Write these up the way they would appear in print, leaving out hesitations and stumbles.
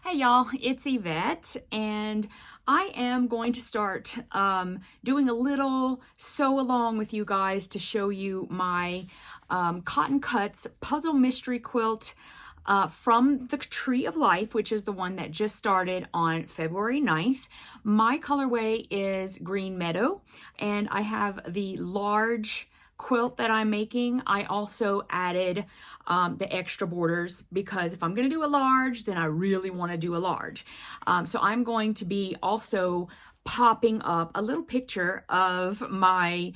Hey y'all, it's Yvette, and I am going to start doing a little sew along with you guys to show you my Cotton Cuts Puzzle Mystery Quilt from the Tree of Life, which is the one that just started on February 9th. My colorway is Green Meadow, and I have the large quilt that I'm making. I also added the extra borders because if I'm going to do a large, then I really want to do a large. So I'm going to be also popping up a little picture of my,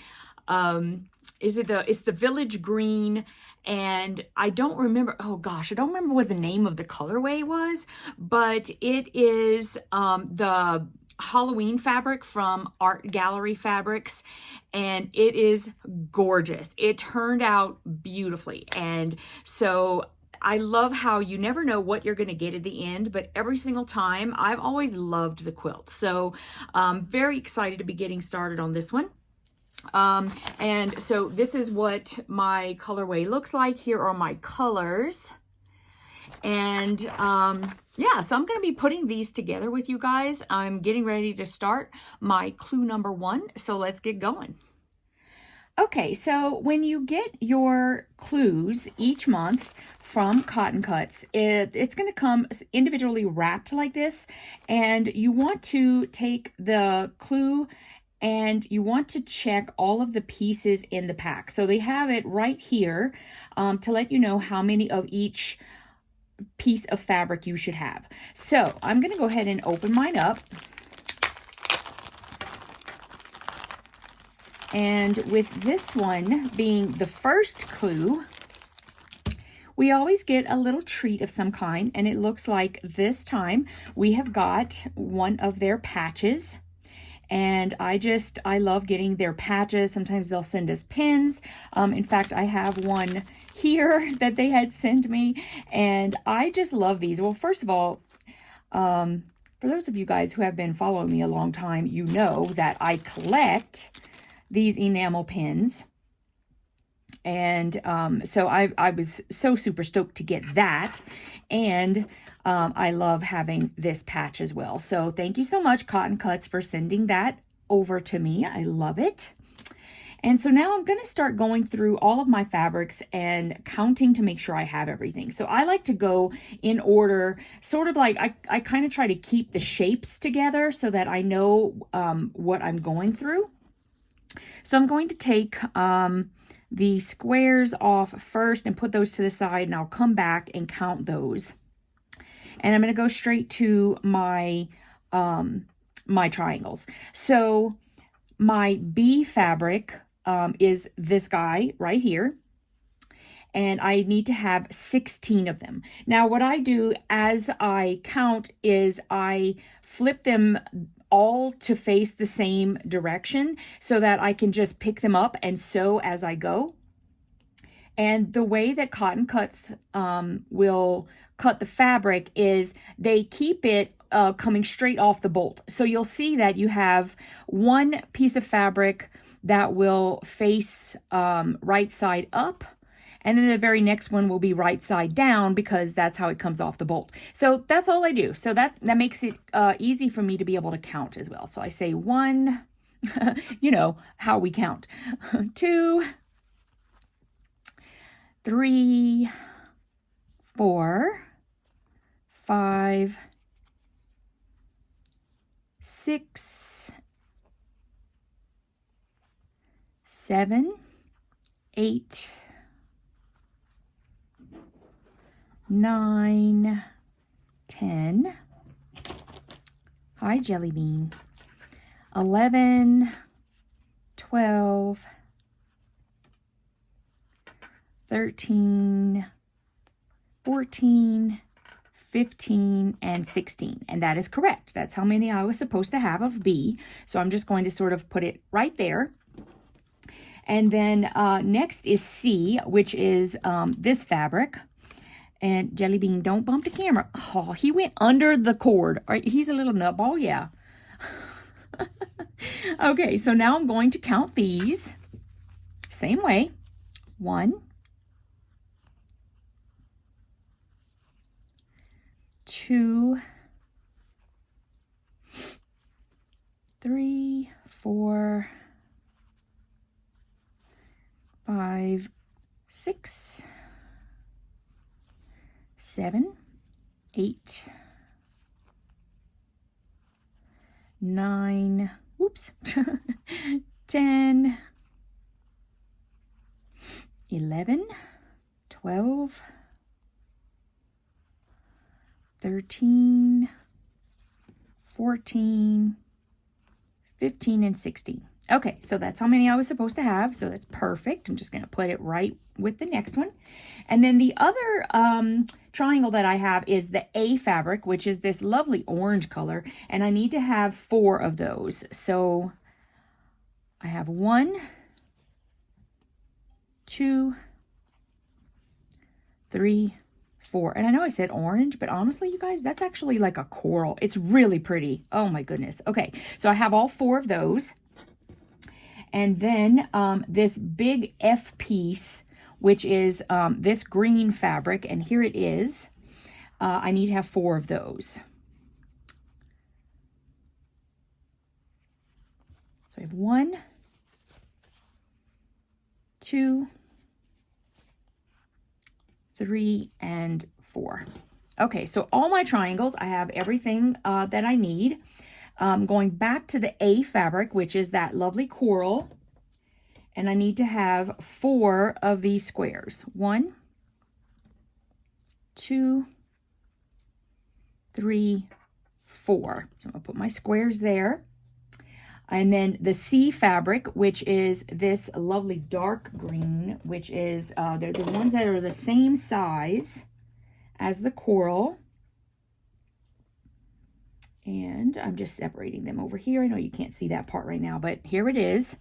it's the Village Green, and I don't remember, oh gosh, I don't remember what the name of the colorway was, but it is the Halloween fabric from Art Gallery Fabrics, and it is gorgeous. It turned out beautifully, and so I love how you never know what you're going to get at the end, but every single time I've always loved the quilt. So I'm very excited to be getting started on this one. And so this is what my colorway looks like. Here are my colors. And yeah, so I'm going to be putting these together with you guys. I'm getting ready to start my clue number 1. So let's get going. Okay, so when you get your clues each month from Cotton Cuts, it's going to come individually wrapped like this. And you want to take the clue and you want to check all of the pieces in the pack. So they have it right here to let you know how many of each piece of fabric you should have. So I'm going to go ahead and open mine up. And with this one being the first clue, we always get a little treat of some kind, and it looks like this time we have got one of their patches. And I love getting their patches. Sometimes they'll send us pins. In fact, I have one here that they had sent me, and I just love these. Well, first of all, for those of you guys who have been following me a long time, you know that I collect these enamel pins. And so I was so super stoked to get that. And I love having this patch as well. So thank you so much, Cotton Cuts, for sending that over to me. I love it. And so now I'm going to start going through all of my fabrics and counting to make sure I have everything. So I like to go in order, sort of like I kind of try to keep the shapes together so that I know what I'm going through. So I'm going to take the squares off first and put those to the side, and I'll come back and count those. And I'm going to go straight to my my triangles. So my B fabric is this guy right here, and I need to have 16 of them. Now what I do as I count is I flip them all to face the same direction so that I can just pick them up and sew as I go. And the way that Cotton Cuts will cut the fabric is they keep it coming straight off the bolt. So you'll see that you have one piece of fabric that will face right side up, and then the very next one will be right side down because that's how it comes off the bolt. So that's all I do. So that makes it easy for me to be able to count as well. So I say 1, you know how we count, 2, 3, 4, 5, 6, 7, 8, 9, 10, hi Jellybean, 11, 12, 13, 14, 15, and 16. And that is correct. That's how many I was supposed to have of B. So I'm just going to sort of put it right there. And then next is C, which is this fabric. And Jellybean, don't bump the camera. Oh, he went under the cord. All right, he's a little nutball, yeah. Okay, so now I'm going to count these. Same way. 1, 2, 3, 4, 5, 6, 7, 8, 9, whoops, 10, 11, 12, 13, 14, 15, and 16. Okay, so that's how many I was supposed to have, so that's perfect. I'm just going to put it right with the next one. And then the other triangle that I have is the A fabric, which is this lovely orange color, and I need to have 4 of those. So I have 1, 2, 3, 4. And I know I said orange, but honestly, you guys, that's actually like a coral. It's really pretty. Oh my goodness. Okay, so I have all 4 of those. And then this big F piece, which is this green fabric, and here it is. I need to have 4 of those. So I have 1, 2, 3, and 4. Okay, so all my triangles, I have everything that I need. Going back to the A fabric, which is that lovely coral, and I need to have 4 of these squares. 1, 2, 3, 4. So I'm going to put my squares there. And then the C fabric, which is this lovely dark green, which is, they're the ones that are the same size as the coral. And I'm just separating them over here. I know you can't see that part right now, but here it is.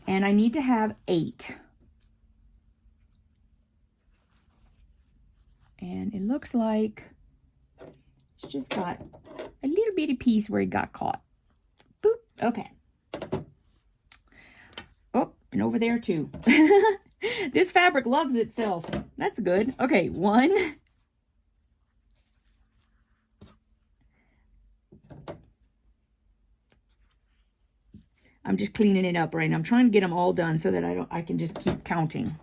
And I need to have 8. And it looks like it's just got a little bitty piece where it got caught. Boop. Okay. Oh, and over there too. This fabric loves itself. That's good. Okay, 1. I'm just cleaning it up right now. I'm trying to get them all done so that I can just keep counting.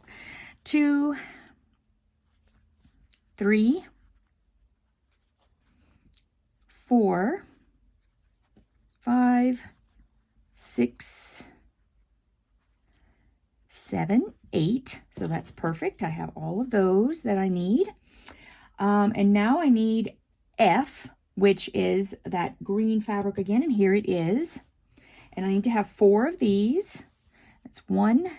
2, 3, 4, 5, 6, 7, 8. So that's perfect. I have all of those that I need. And now I need F, which is that green fabric again. And here it is. And I need to have 4 of these. That's 1,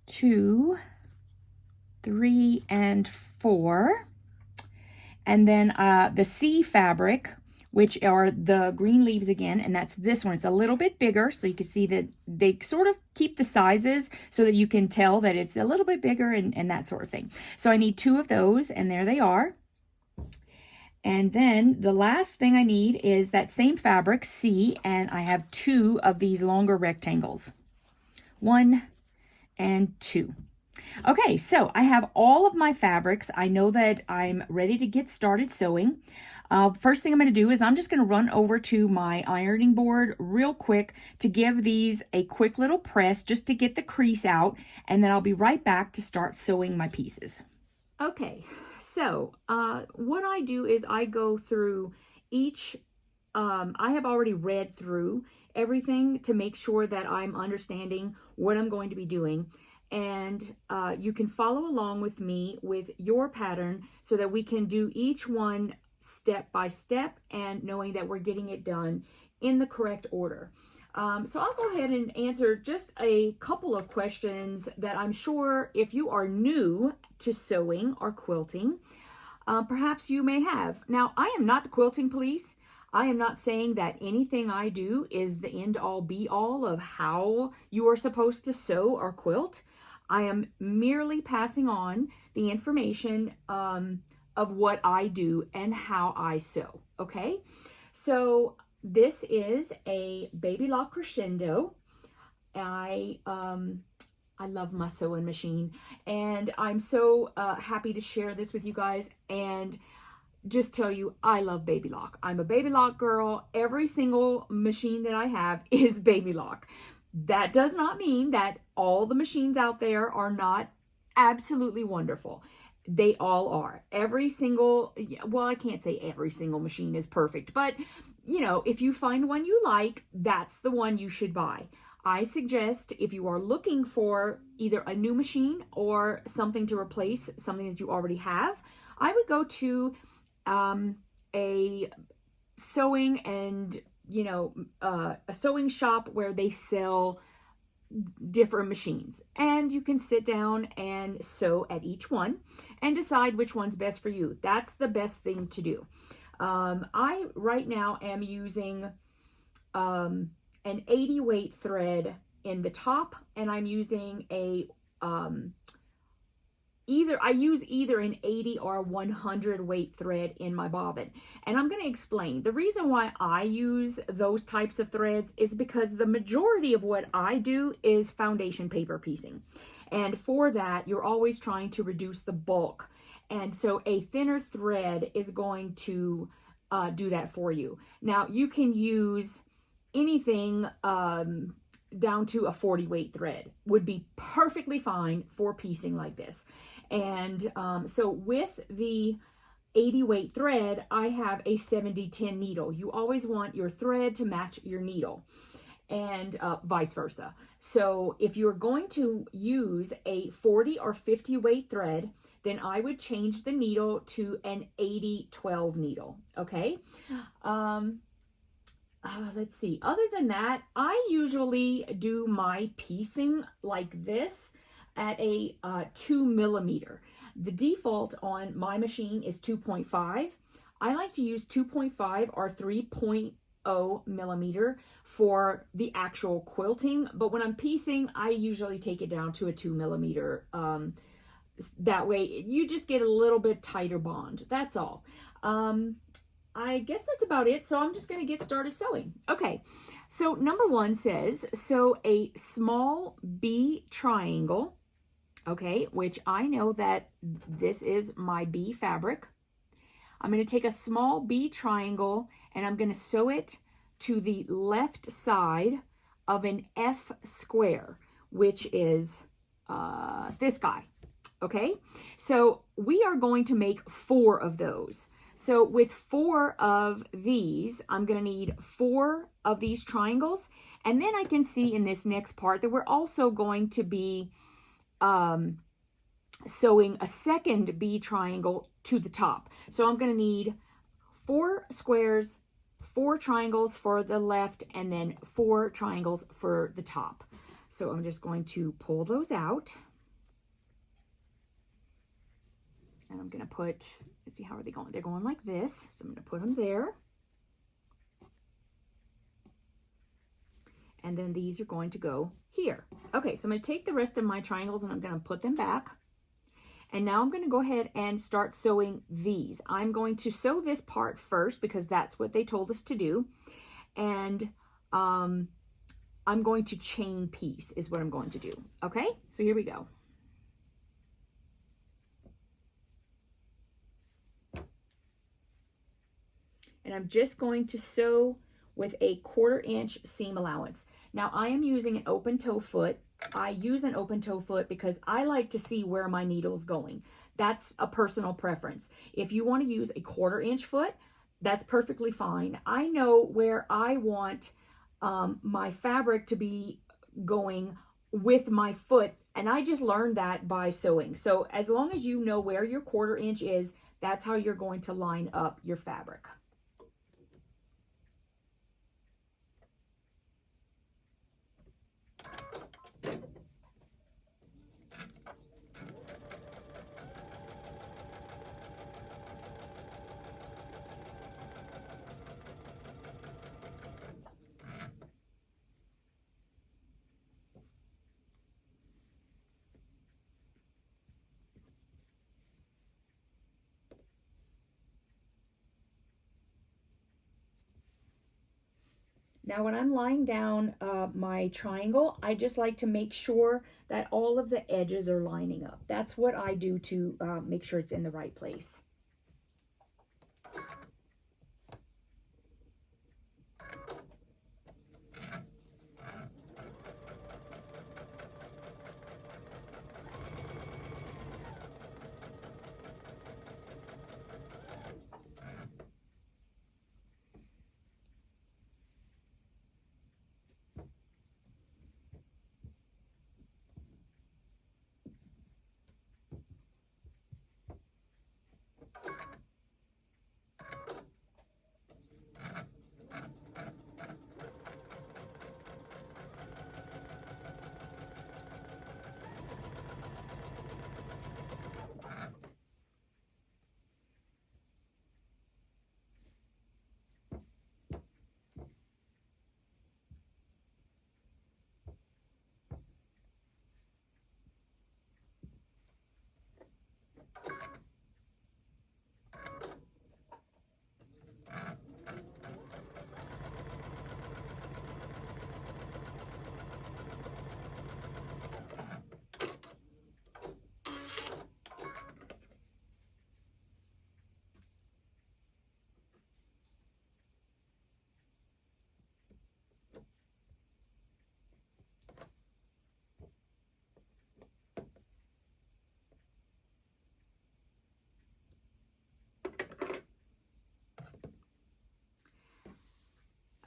2, 3, and 4. And then the C fabric, which are the green leaves again, and that's this one. It's a little bit bigger, so you can see that they sort of keep the sizes so that you can tell that it's a little bit bigger and that sort of thing. So I need 2 of those, and there they are. And then the last thing I need is that same fabric, C, and I have 2 of these longer rectangles. 1 and 2. Okay, so I have all of my fabrics. I know that I'm ready to get started sewing. First thing I'm going to do is I'm just going to run over to my ironing board real quick to give these a quick little press just to get the crease out, and then I'll be right back to start sewing my pieces. Okay, so what I do is I go through each, I have already read through everything to make sure that I'm understanding what I'm going to be doing. And you can follow along with me with your pattern so that we can do each one step by step and knowing that we're getting it done in the correct order. So I'll go ahead and answer just a couple of questions that I'm sure if you are new to sewing or quilting, perhaps you may have. Now, I am not the quilting police. I am not saying that anything I do is the end all be all of how you are supposed to sew or quilt. I am merely passing on the information of what I do and how I sew, okay? So this is a Baby Lock Crescendo. I love my sewing machine, and I'm so happy to share this with you guys. And just tell you I love Baby Lock. I'm a Baby Lock girl. Every single machine that I have is Baby Lock. That does not mean that all the machines out there are not absolutely wonderful. They all are. Every single, well, I can't say every single machine is perfect, but you know, if you find one you like, that's the one you should buy. I suggest if you are looking for either a new machine or something to replace something that you already have, I would go to a sewing and, you know, a sewing shop where they sell different machines, and you can sit down and sew at each one and decide which one's best for you. That's the best thing to do. I right now am using an 80 weight thread in the top, and I'm using a I use either an 80 or 100 weight thread in my bobbin. And I'm going to explain. The reason why I use those types of threads is because the majority of what I do is foundation paper piecing. And for that, you're always trying to reduce the bulk. And so a thinner thread is going to do that for you. Now, you can use anything down to a 40 weight thread would be perfectly fine for piecing like this. And so with the 80 weight thread, I have a 70-10 needle. You always want your thread to match your needle, and vice versa. So if you're going to use a 40 or 50 weight thread, then I would change the needle to an 80-12 needle, okay? Let's see. Other than that, I usually do my piecing like this at a 2 millimeter. The default on my machine is 2.5. I like to use 2.5 or 3.0 millimeter for the actual quilting, but when I'm piecing, I usually take it down to a 2 millimeter. That way you just get a little bit tighter bond. That's all. I guess that's about it. So I'm just going to get started sewing. Okay. So number 1 says, sew a small B triangle. Okay. Which I know that this is my B fabric. I'm going to take a small B triangle and I'm going to sew it to the left side of an F square, which is this guy. Okay. So we are going to make 4 of those. So with 4 of these, I'm going to need 4 of these triangles. And then I can see in this next part that we're also going to be sewing a second B triangle to the top. So I'm going to need 4 squares, 4 triangles for the left, and then 4 triangles for the top. So I'm just going to pull those out. And I'm going to put, let's see, how are they going? They're going like this. So I'm going to put them there. And then these are going to go here. Okay, so I'm going to take the rest of my triangles and I'm going to put them back. And now I'm going to go ahead and start sewing these. I'm going to sew this part first because that's what they told us to do. And I'm going to chain piece is what I'm going to do. Okay, so here we go. And I'm just going to sew with a 1/4 inch seam allowance. Now I am using an open toe foot. I use an open toe foot because I like to see where my needle's going. That's a personal preference. If you want to use a 1/4 inch foot, that's perfectly fine. I know where I want my fabric to be going with my foot, and I just learned that by sewing. So as long as you know where your 1/4 inch is, that's how you're going to line up your fabric. Now when I'm lying down my triangle, I just like to make sure that all of the edges are lining up. That's what I do to make sure it's in the right place.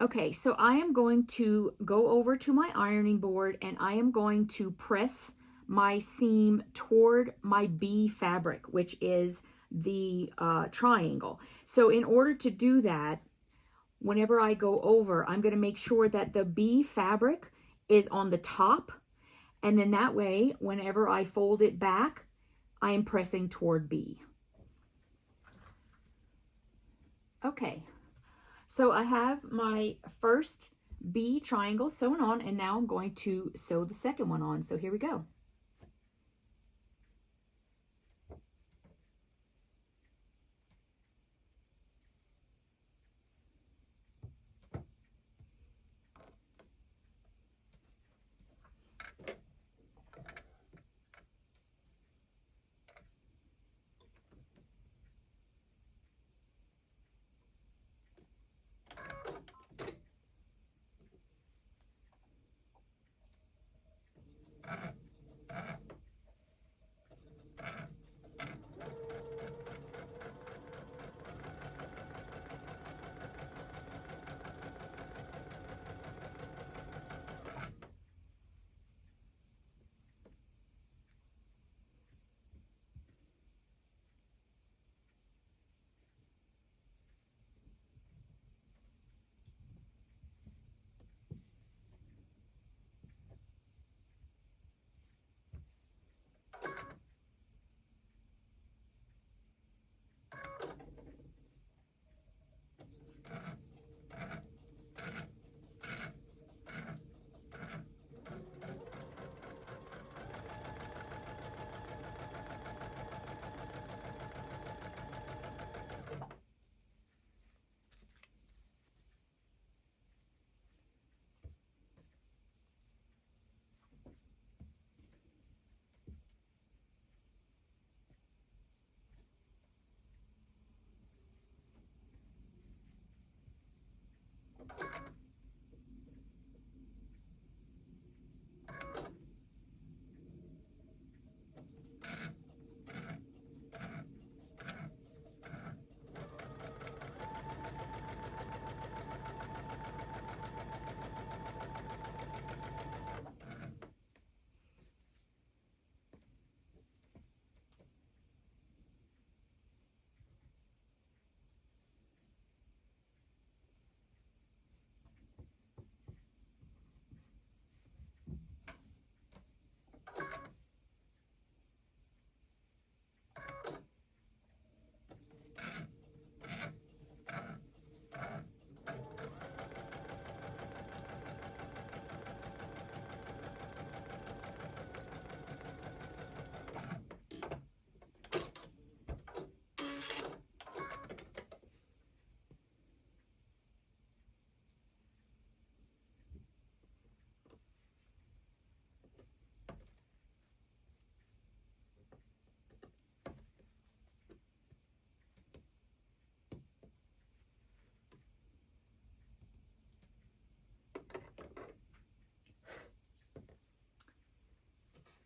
Okay, so I am going to go over to my ironing board and I am going to press my seam toward my B fabric, which is the triangle. So in order to do that, whenever I go over, I'm going to make sure that the B fabric is on the top, and then that way, whenever I fold it back, I am pressing toward B. Okay, so I have my first B triangle sewn on, and now I'm going to sew the second one on. So here we go.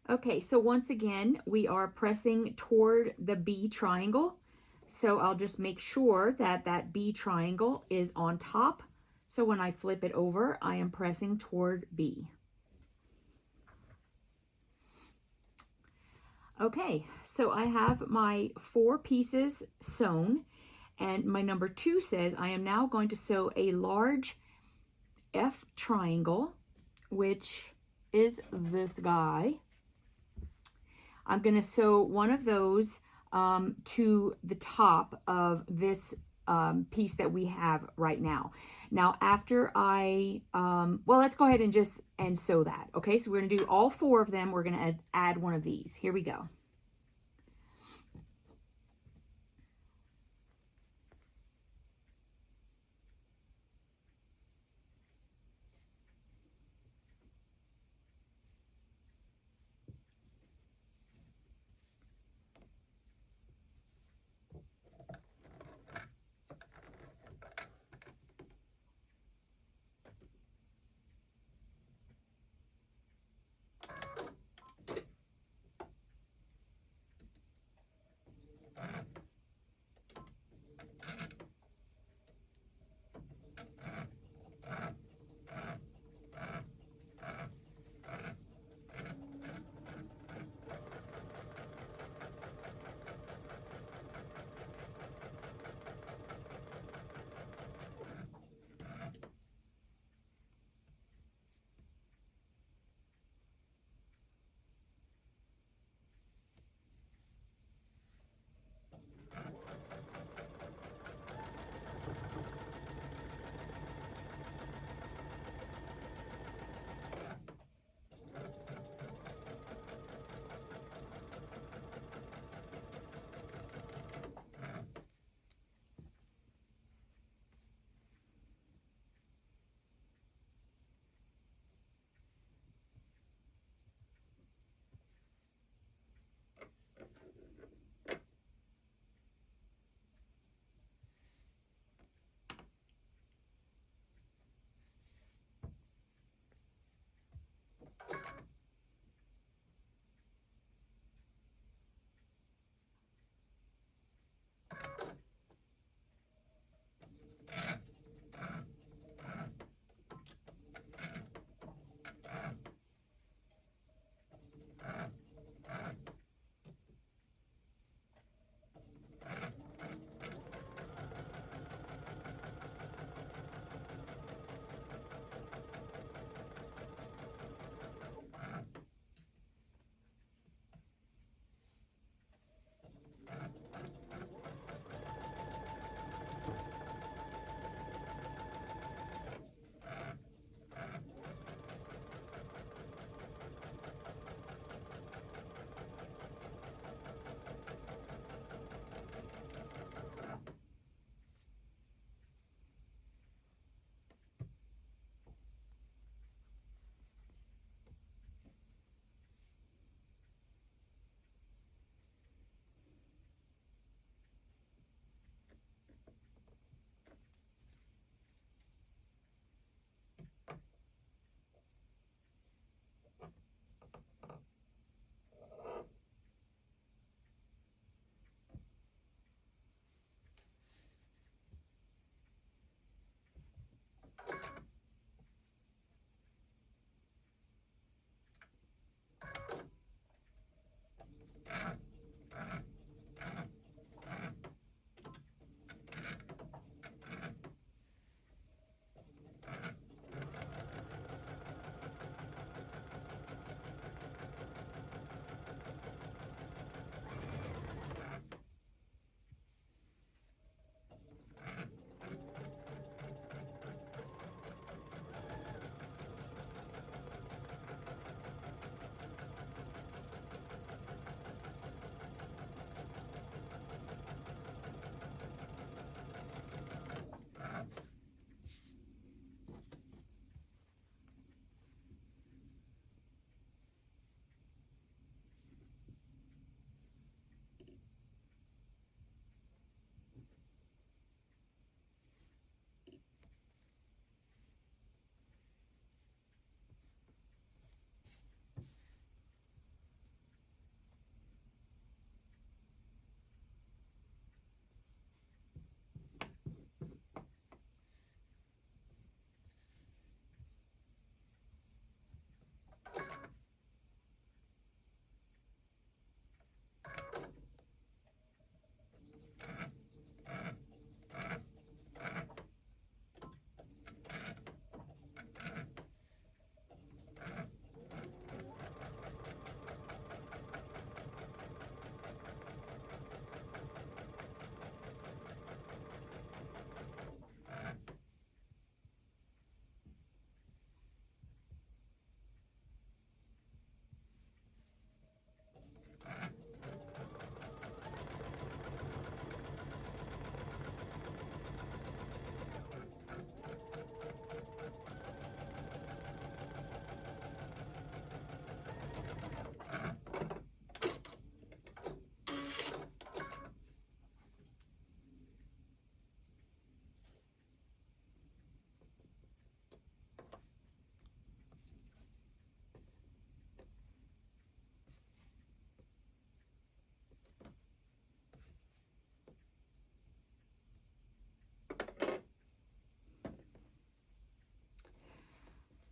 Okay, so once again, we are pressing toward the B triangle. So I'll just make sure that that B triangle is on top. So when I flip it over, I am pressing toward B. Okay, so I have my 4 pieces sewn, and my number 2 says I am now going to sew a large F triangle, which is this guy. I'm going to sew one of those to the top of this piece that we have right now. Now, after I, well, let's go ahead and sew that. Okay, so we're going to do all 4 of them. We're going to add one of these. Here we go.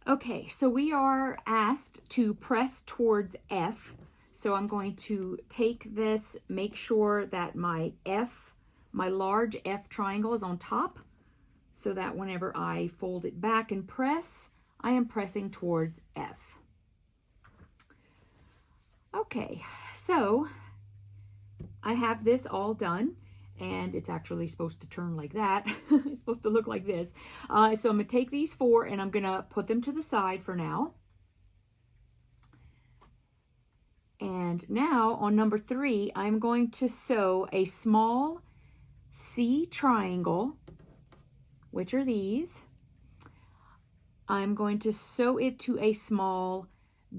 Okay, so we are asked to press towards F. So I'm going to take this, make sure that my large F triangle is on top, so that whenever I fold it back and press, I am pressing towards F. Okay, so I have this all done, and it's actually supposed to turn like that. It's supposed to look like this. So I'm going to take these 4 and I'm going to put them to the side for now. And now on number 3, I'm going to sew a small C triangle, which are these. I'm going to sew it to a small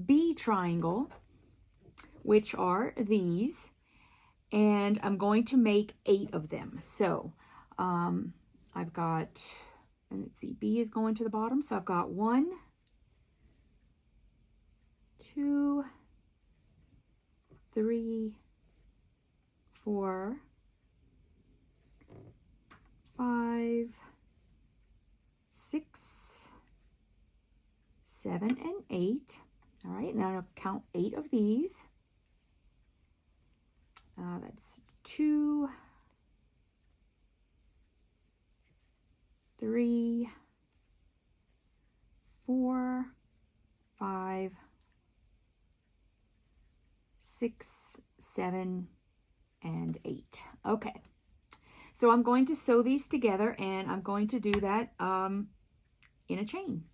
B triangle, which are these. And I'm going to make 8 of them. So I've got, and let's see, B is going to the bottom. So I've got 1, 2, 3, 4, 5, 6, 7, and 8. All right, now I'll count 8 of these. That's 2, 3, 4, 5, 6, 7, and 8. Okay, so I'm going to sew these together, and I'm going to do that in a chain.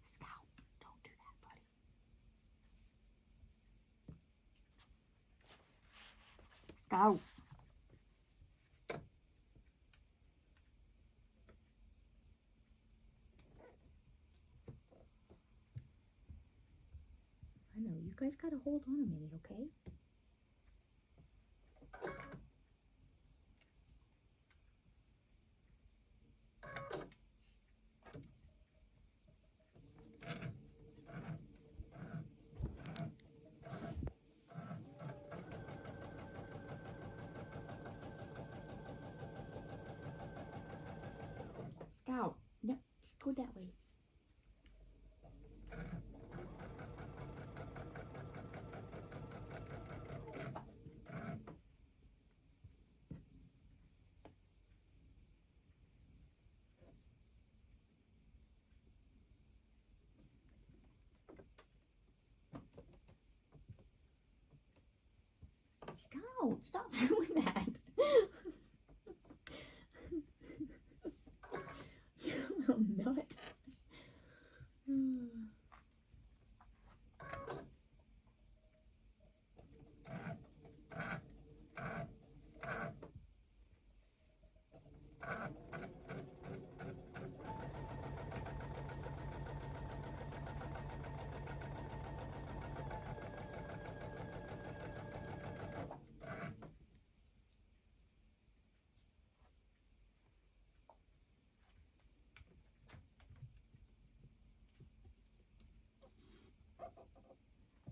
Scout, don't do that, buddy. Scout. I know, you guys gotta hold on a minute, okay? Scout, no, just go that way. Scout, stop doing that. You little nut.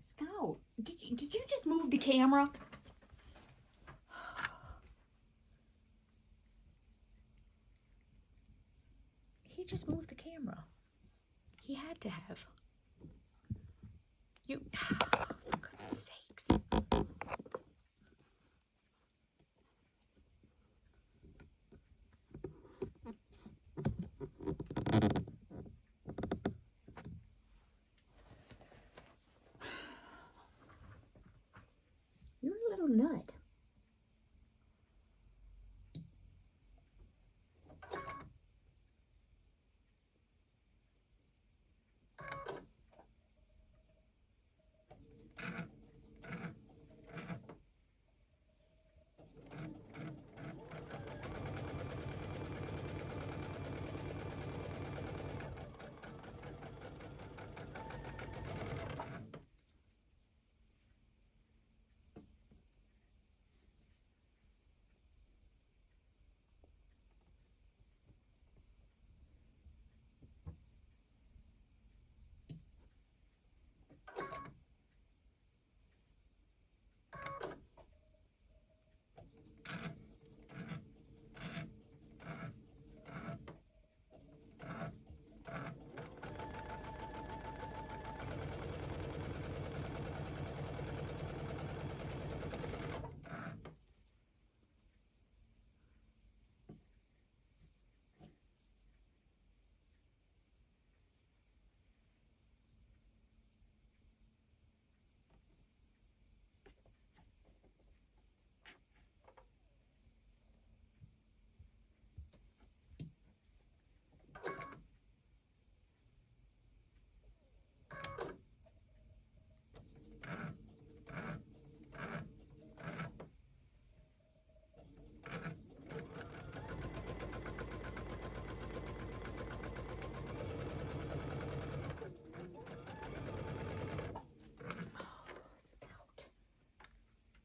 Scout, did you just move the camera? He just moved the camera. He had to have. You, for goodness sakes. You're a little nut.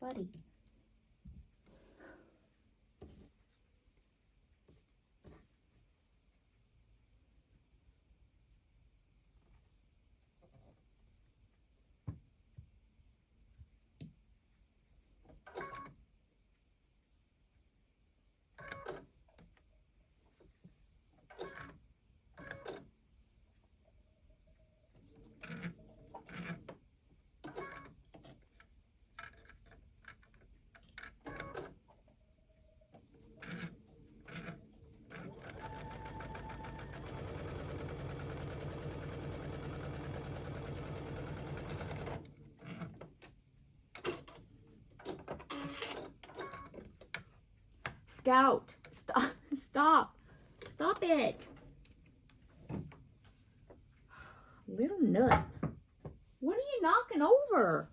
Buddy. Scout, stop it. Little nut. What are you knocking over?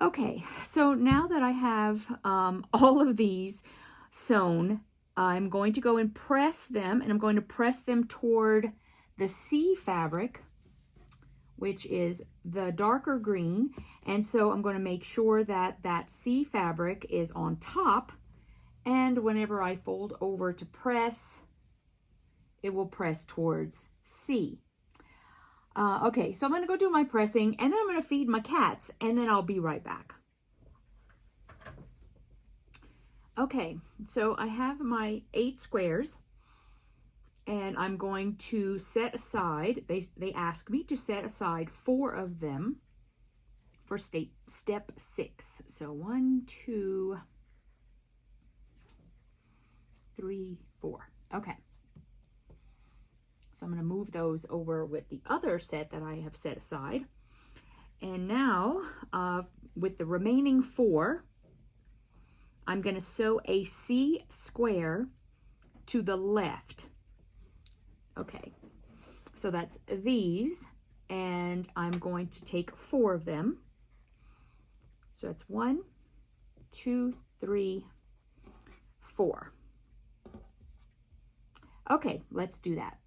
Okay, so now that I have all of these sewn, I'm going to go and press them, and I'm going to press them toward the C fabric, which is the darker green. And so I'm going to make sure that that C fabric is on top, and whenever I fold over to press, it will press towards C. Okay, so I'm going to go do my pressing, and then I'm going to feed my cats, and then I'll be right back. Okay, so I have my 8 squares, and I'm going to set aside, they ask me to set aside 4 of them for step 6. So 1, 2, 3, 4. Okay. So I'm going to move those over with the other set that I have set aside. And now, with the remaining 4, I'm going to sew a C square to the left. Okay. So that's these, and I'm going to take 4 of them. So it's 1, 2, 3, 4. Okay, let's do that.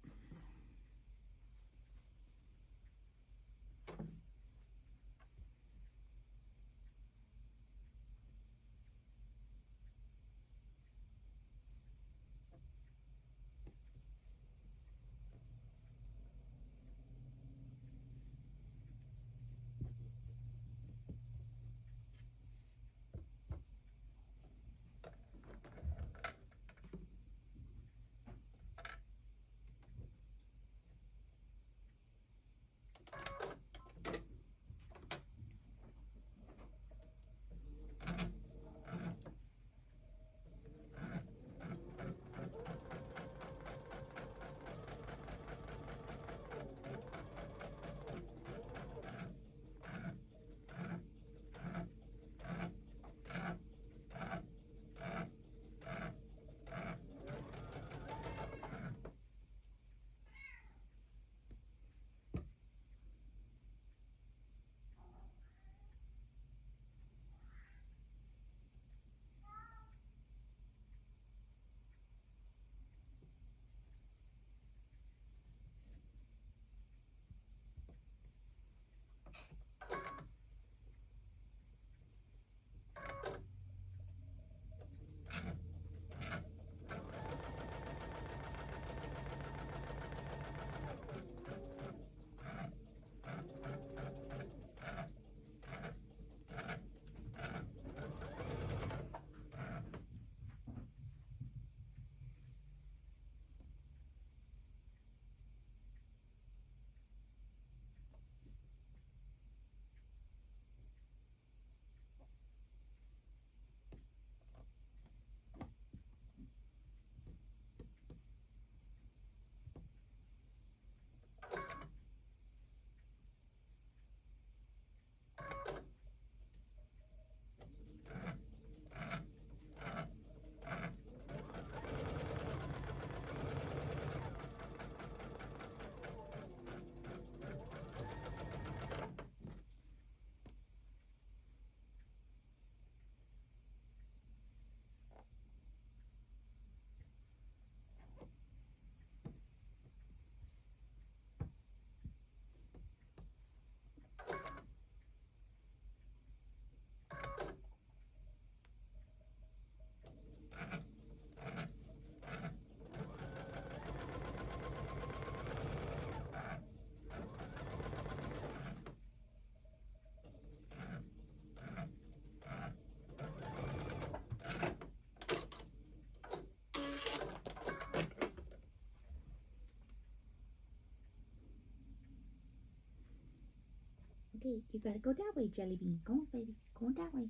Okay, you gotta go that way, Jellybean. Go on, baby. Go on that way.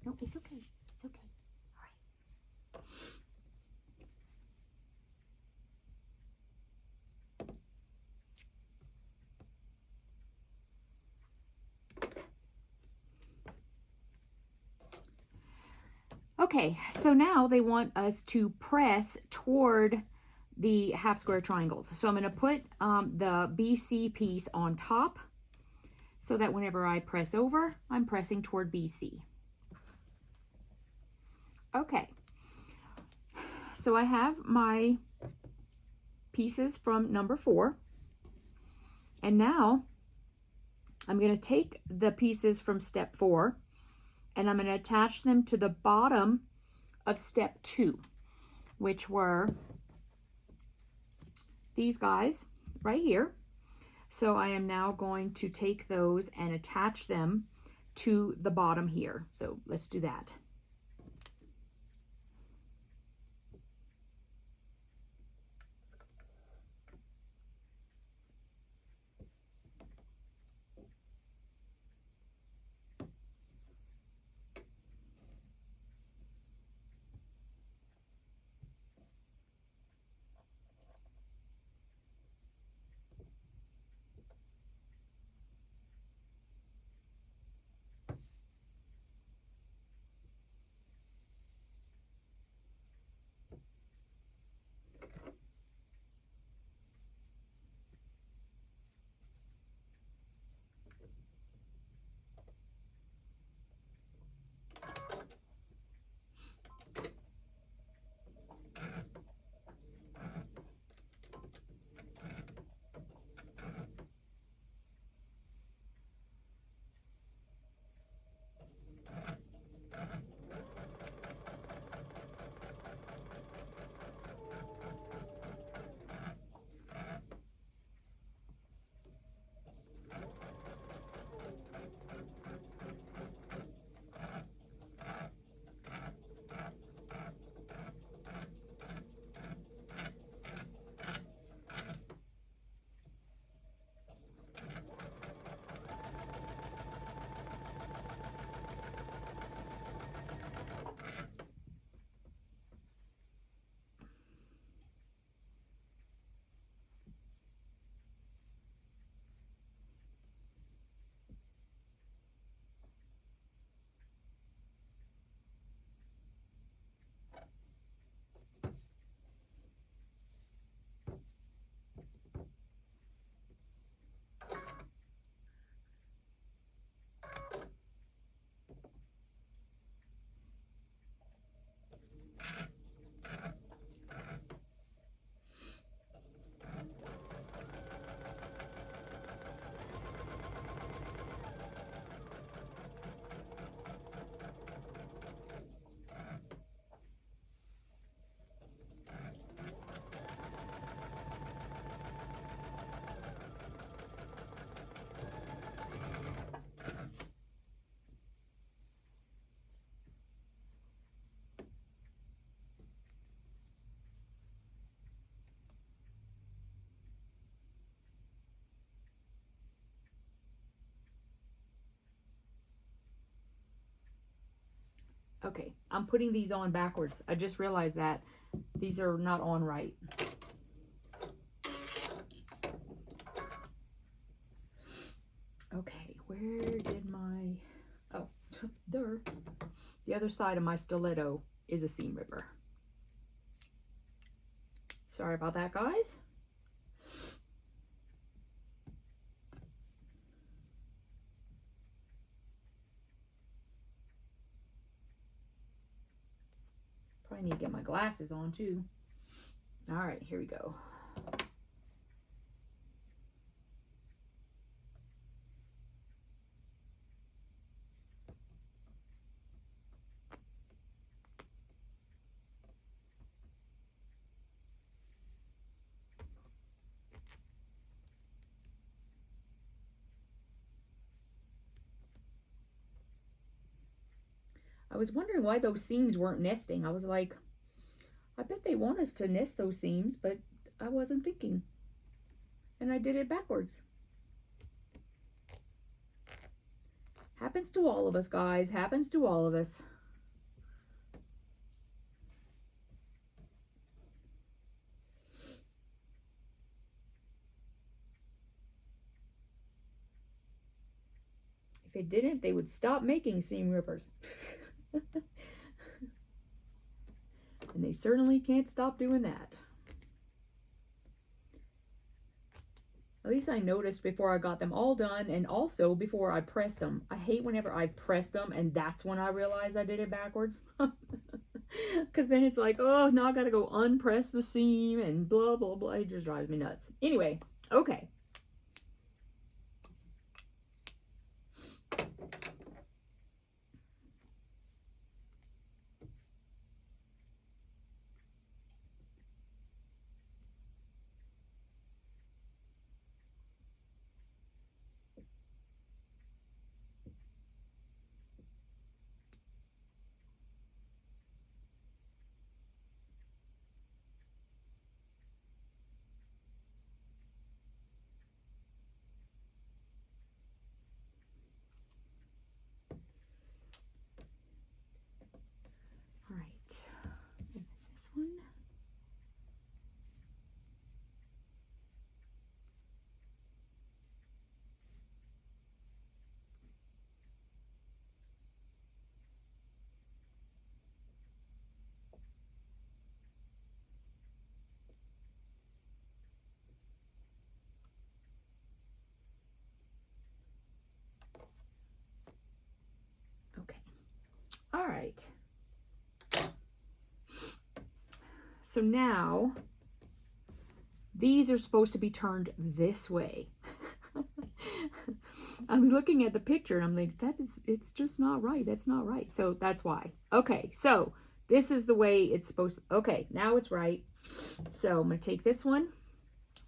No, it's okay. It's okay. All right. Okay, so now they want us to press toward the half square triangles. So I'm going to put the BC piece on top so that whenever I press over, I'm pressing toward BC. Okay, so I have my pieces from number 4, and now I'm going to take the pieces from step 4 and I'm going to attach them to the bottom of step 2, which were these guys right here. So I am now going to take those and attach them to the bottom here. So let's do that. Okay, I'm putting these on backwards. I just realized that these are not on right. Okay, where did my, oh, there. The other side of my stiletto is a seam ripper. Sorry about that, guys. Probably need to get my glasses on too. All right, here we go. I was wondering why those seams weren't nesting. I was like, I bet they want us to nest those seams, but I wasn't thinking. And I did it backwards. Happens to all of us, guys. Happens to all of us. If it didn't, they would stop making seam rippers. And they certainly can't stop doing that. At least I noticed before I got them all done, and also before I pressed them. I hate whenever I pressed them and that's when I realize I did it backwards. Because then it's like, oh, now I gotta go unpress the seam and blah, blah, blah. It just drives me nuts. Anyway, okay. All right. And then this one. Okay. All right. So now these are supposed to be turned this way. I was looking at the picture and I'm like, it's just not right. That's not right. So that's why. Okay, so this is the way it's supposed to. Okay, now it's right. So I'm going to take this one,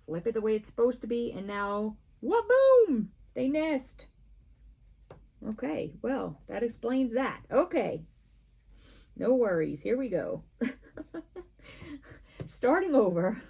flip it the way it's supposed to be, and now, wha-boom, they nest. Okay, well, that explains that. Okay, no worries. Here we go. Starting over.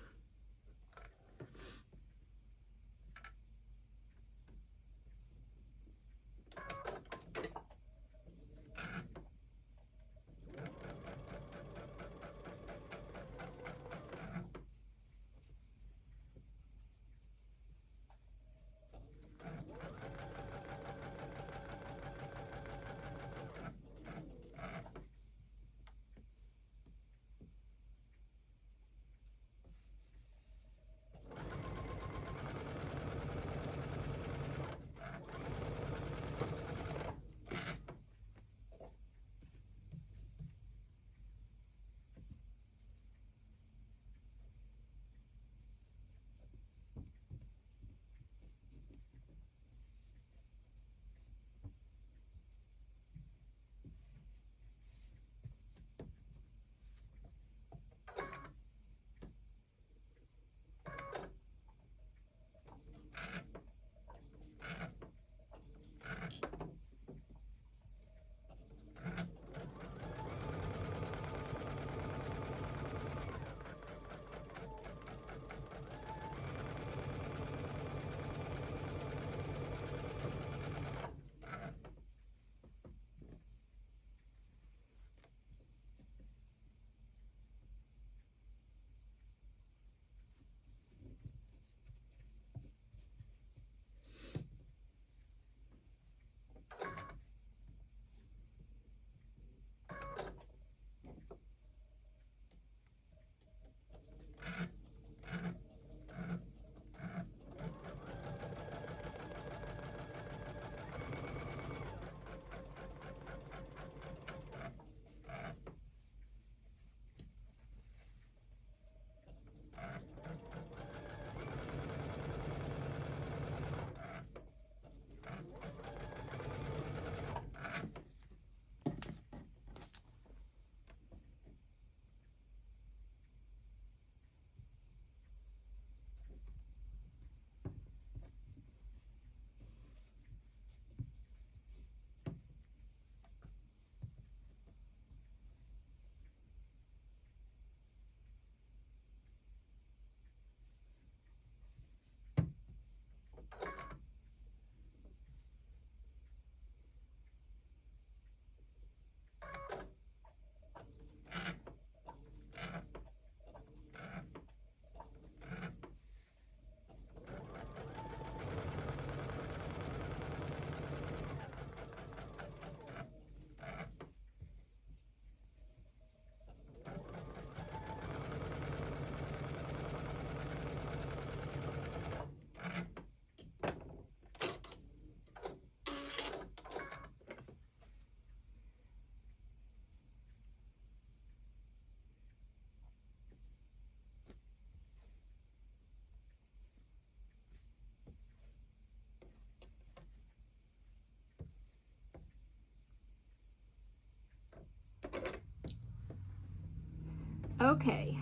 Okay,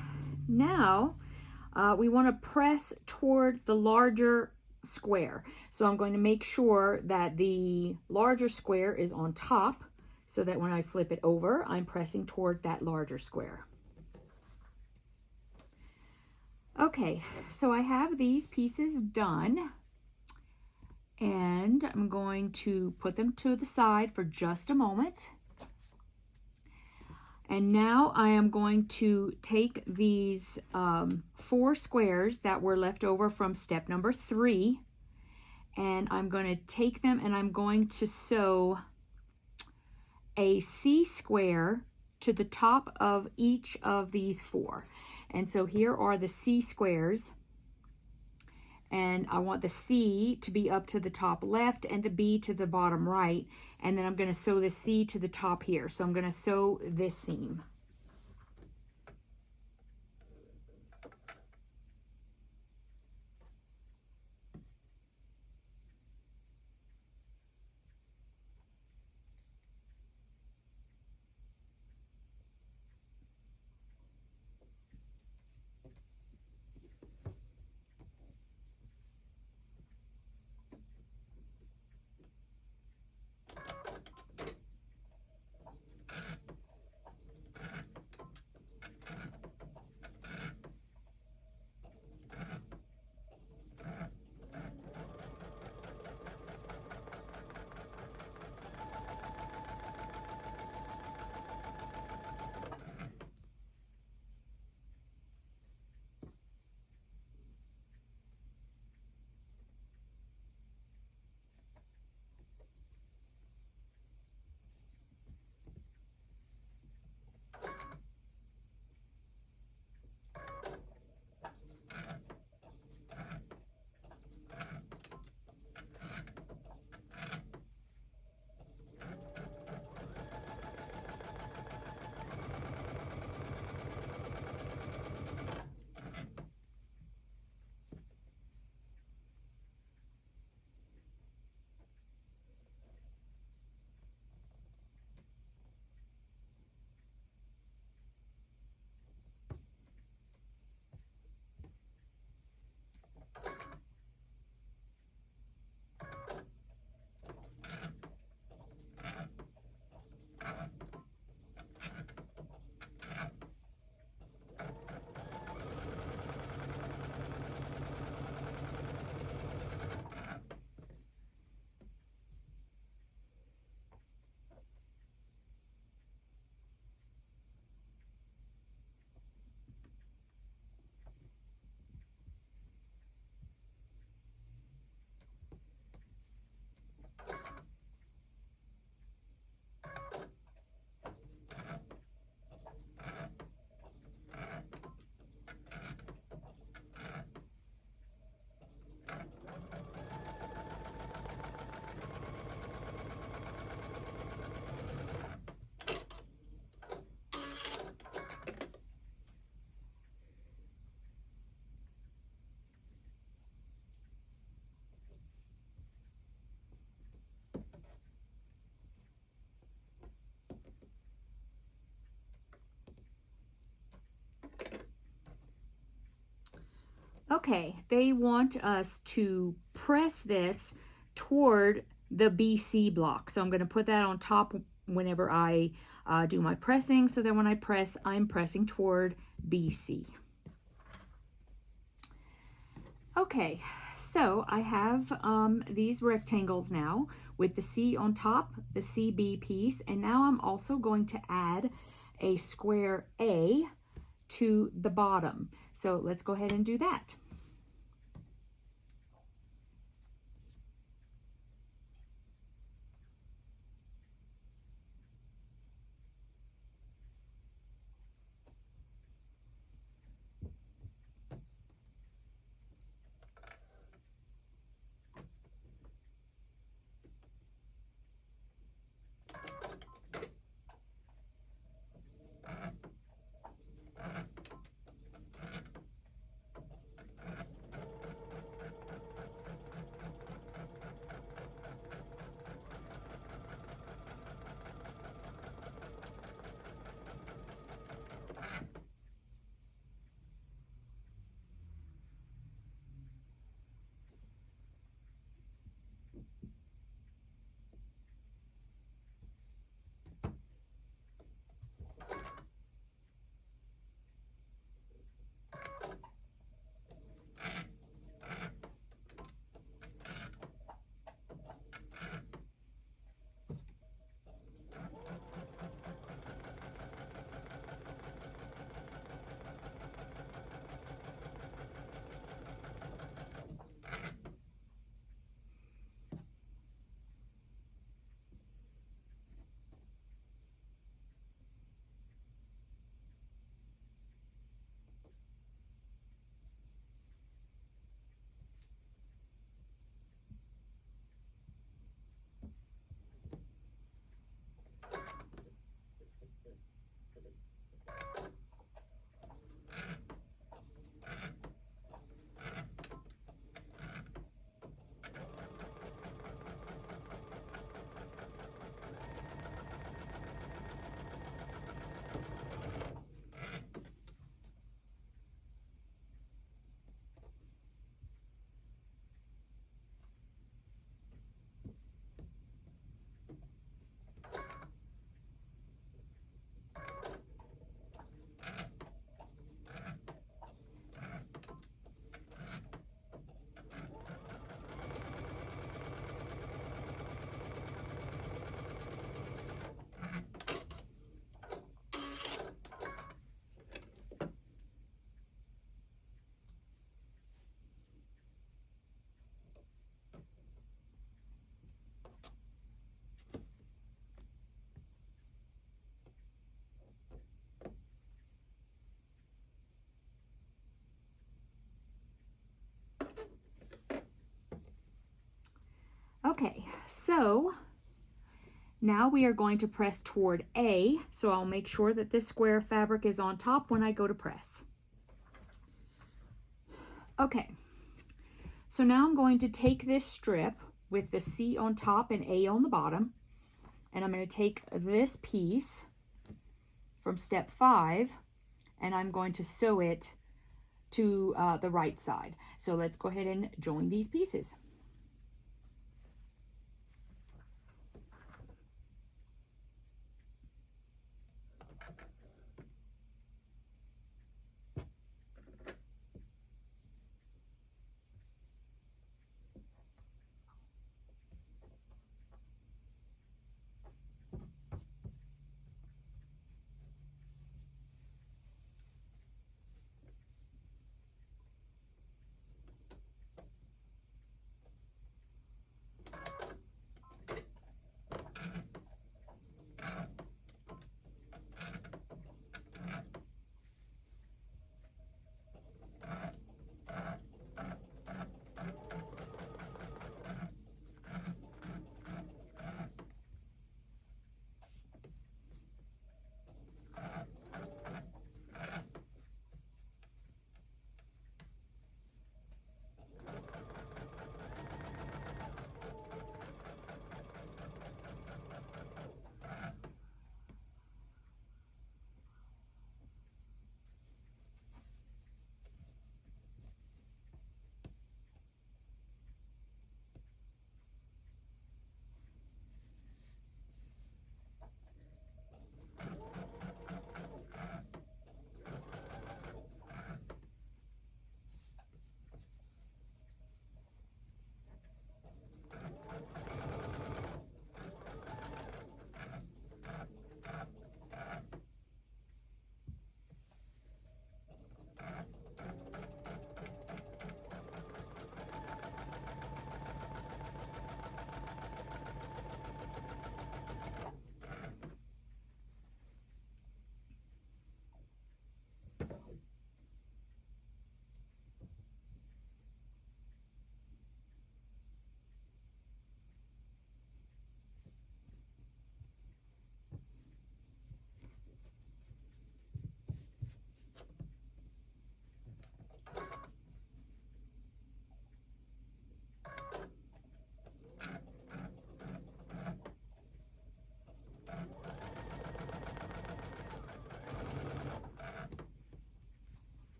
now we want to press toward the larger square. So I'm going to make sure that the larger square is on top so that when I flip it over, I'm pressing toward that larger square. Okay, so I have these pieces done, and I'm going to put them to the side for just a moment. And now I am going to take these 4 squares that were left over from step number 3, and I'm going to take them and I'm going to sew a C square to the top of each of these 4. And so here are the C squares, and I want the C to be up to the top left and the B to the bottom right, and then I'm going to sew the C to the top here. So I'm going to sew this seam. Okay, they want us to press this toward the BC block. So I'm going to put that on top whenever I do my pressing, so that when I press, I'm pressing toward BC. Okay, so I have these rectangles now with the C on top, the CB piece, and now I'm also going to add a square A to the bottom. So let's go ahead and do that. Okay, so now we are going to press toward A, so I'll make sure that this square fabric is on top when I go to press. Okay, so now I'm going to take this strip with the C on top and A on the bottom, and I'm going to take this piece from step 5, and I'm going to sew it to the right side. So let's go ahead and join these pieces.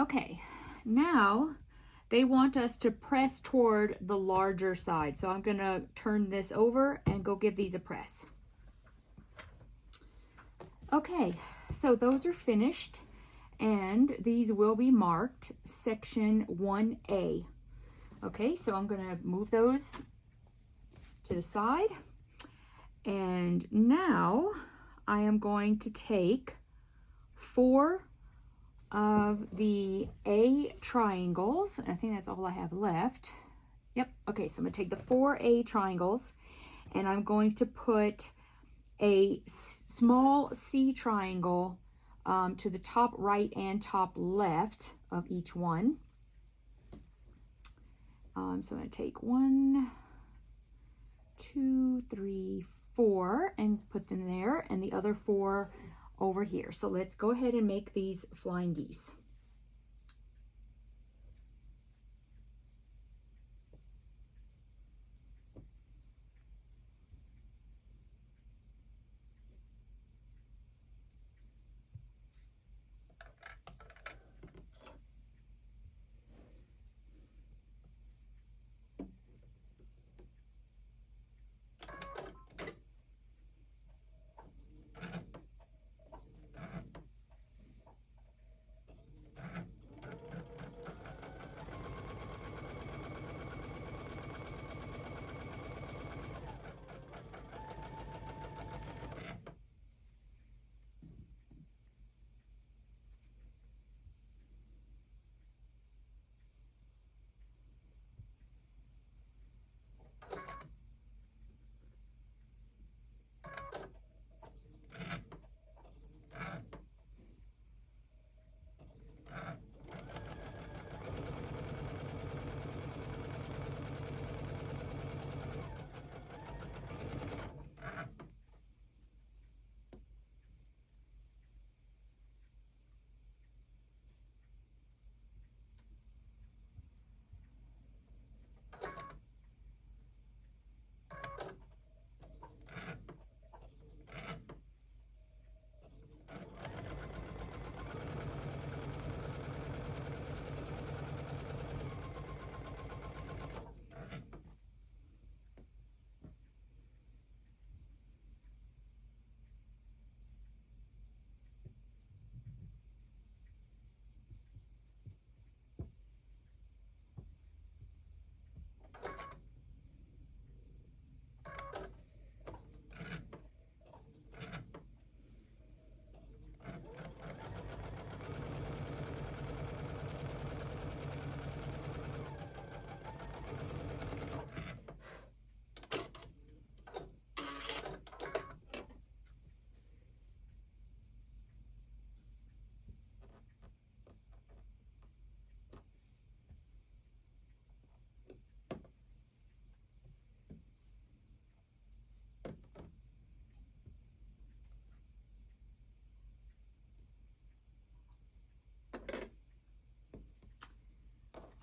Okay, now they want us to press toward the larger side. So I'm gonna turn this over and go give these a press. Okay, so those are finished and these will be marked section 1A. Okay, so I'm gonna move those to the side. And now I am going to take 4 of the A triangles. I think that's all I have left. Yep, okay, so I'm gonna take the 4 A triangles and I'm going to put a small C triangle to the top right and top left of each one. So I'm gonna take 1, 2, 3, 4 and put them there, and the other 4 over here. So let's go ahead and make these flying geese.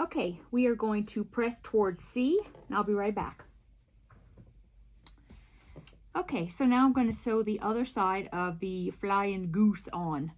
Okay, we are going to press towards C, and I'll be right back. Okay, so now I'm going to sew the other side of the flying goose on.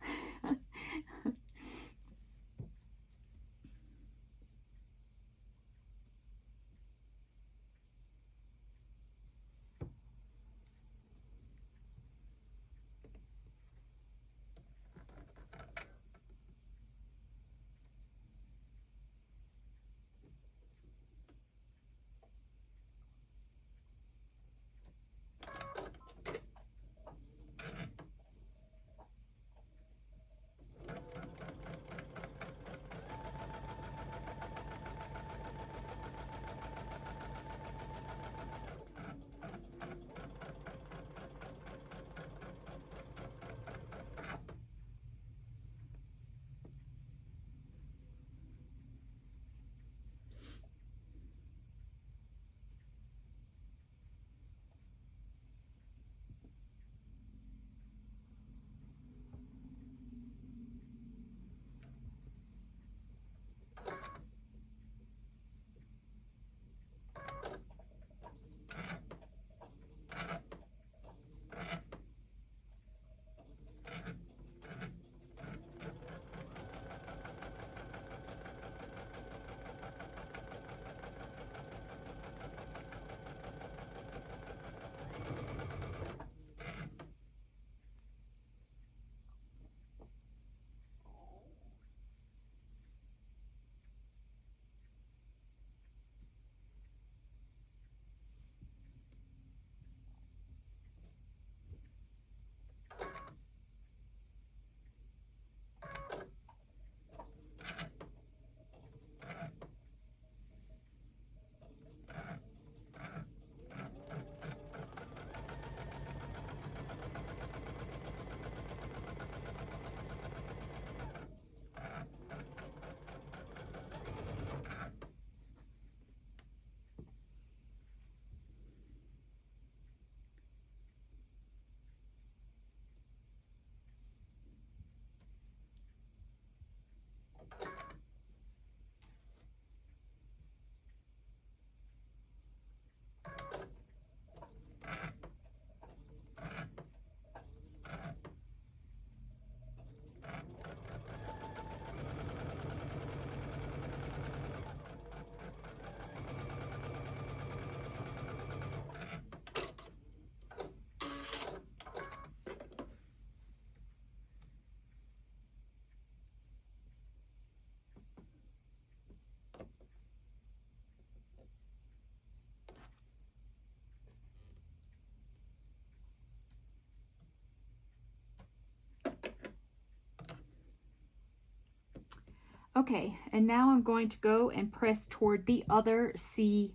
Okay, and now I'm going to go and press toward the other C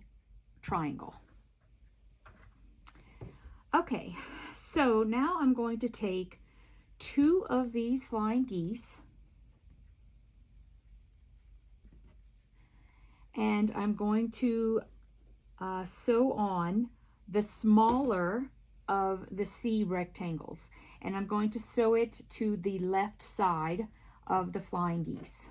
triangle. Okay, so now I'm going to take 2 of these flying geese and I'm going to sew on the smaller of the C rectangles, and I'm going to sew it to the left side of the flying geese.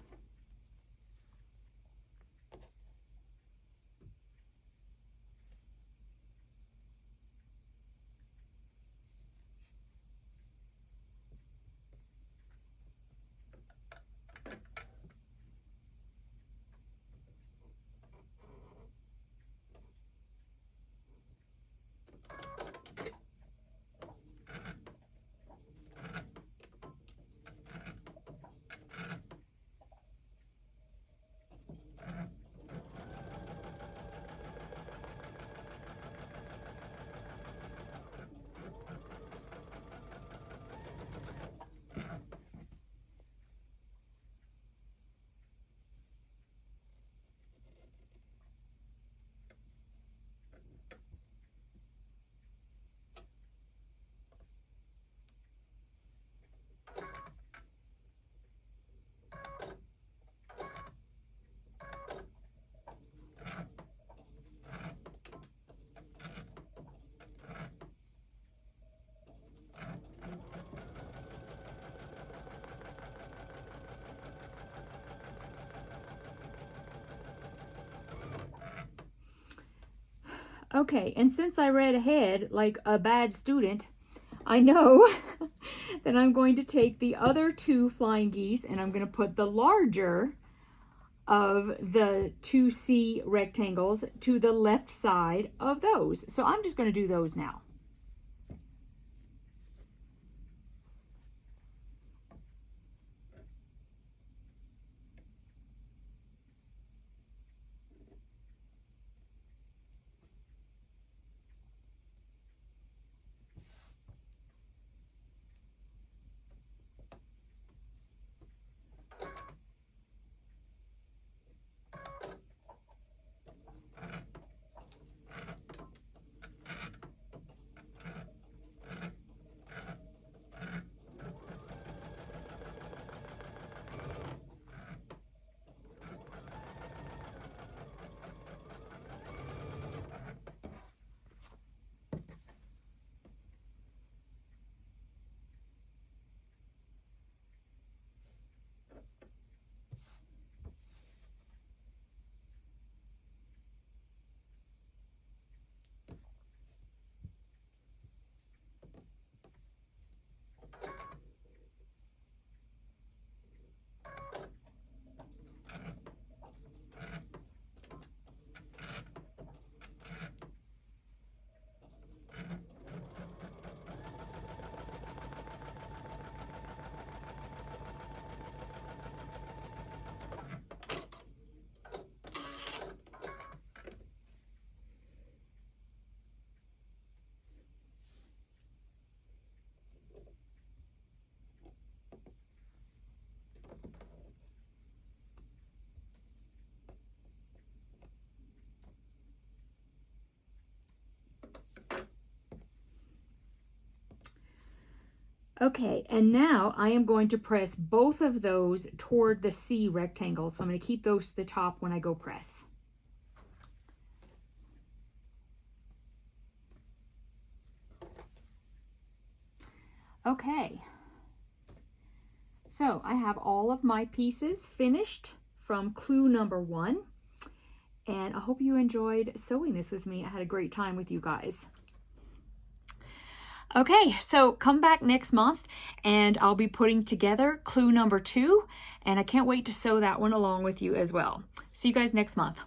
Okay, and since I read ahead like a bad student, I know that I'm going to take the other 2 flying geese and I'm going to put the larger of the 2 C rectangles to the left side of those. So I'm just going to do those now. Okay, and now I am going to press both of those toward the C rectangle. So I'm going to keep those to the top when I go press. Okay, so I have all of my pieces finished from clue number 1, and I hope you enjoyed sewing this with me. I had a great time with you guys. Okay, so come back next month and I'll be putting together clue number 2, and I can't wait to sew that one along with you as well. See you guys next month.